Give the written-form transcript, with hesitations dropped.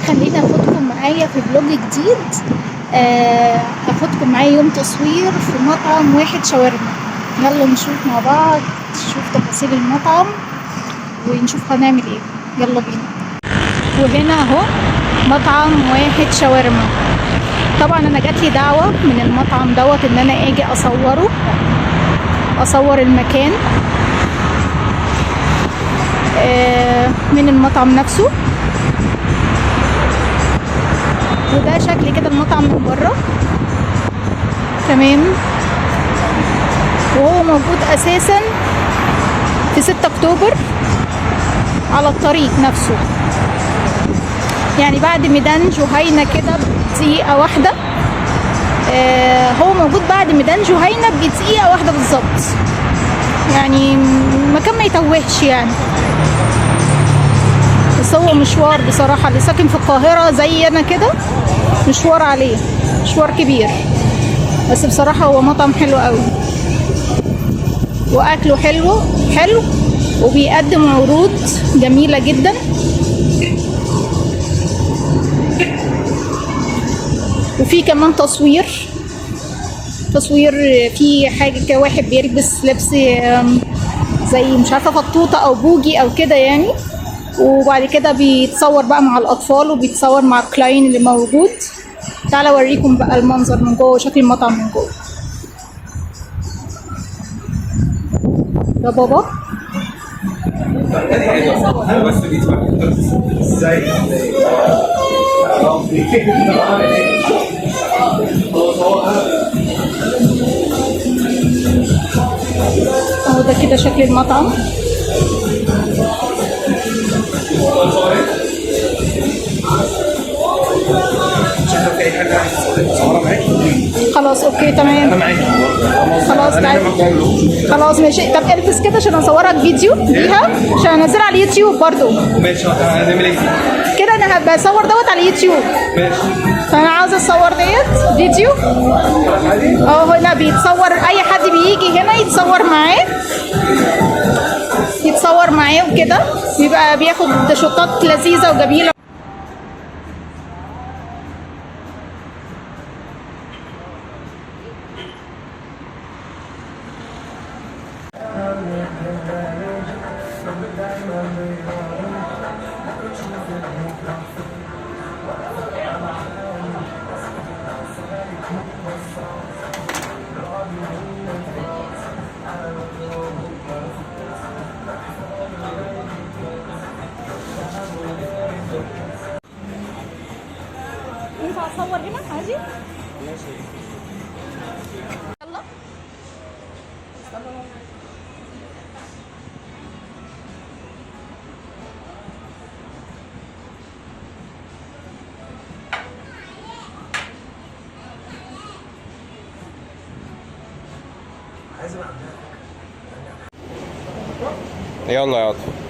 خليني اخدكم معايا في فلوج جديد. اخدكم معايا يوم تصوير في مطعم واحد شاورما. يلا نشوف مع بعض، نشوف تفاصيل المطعم ونشوف هنعمل ايه. يلا بينا. وهنا اهو مطعم واحد شاورما. طبعا انا جاتلي دعوة من المطعم دوت ان انا اجي اصور المكان من المطعم نفسه. وده شكل كده المطعم من بره. تمام. وهو موجود اساسا في 6 اكتوبر على الطريق نفسه، يعني بعد ميدان جهينة كده بدقيقة واحدة. هو موجود بعد ميدان جهينة بدقيقة واحدة بالظبط، يعني مكان ما يتوهش يعني. بس هو مشوار بصراحة، اللي ساكن في القاهرة زي أنا كده مشوار عليه، مشوار كبير. بس بصراحة هو مطعم حلو قوي وأكله حلو وبيقدم عروض جميلة جدا. وفي كمان تصوير في حاجة كده، واحد بيلبس لبس زي مش عارفة فطوطة أو بوجي أو كده يعني، وبعد كده بيتصور بقى مع الأطفال وبيتصور مع الكلاين اللي موجود. تعالى أوريكم بقى المنظر من جوه وشكل المطعم من جوه. يا بابا اهو ده كده شكل المطعم. خلاص اوكي تمام. خلاص تعالى. خلاص ماشي. طب البس كده عشان اصورك فيديو بيها عشان انزلها على اليوتيوب برضو. ماشي. هنعمل ايه؟ كده انا هبقى اصور دوت على اليوتيوب. ماشي. فانا عاوزه اصور ديت فيديو. هنا بيتصور، اي حد بيجي هنا يتصور معاه وكده، بيبقى بياخد شطات لذيذه وجميله. ينفع اصور هنا عادي؟ ماشي. يلا. يلا يا عاطف.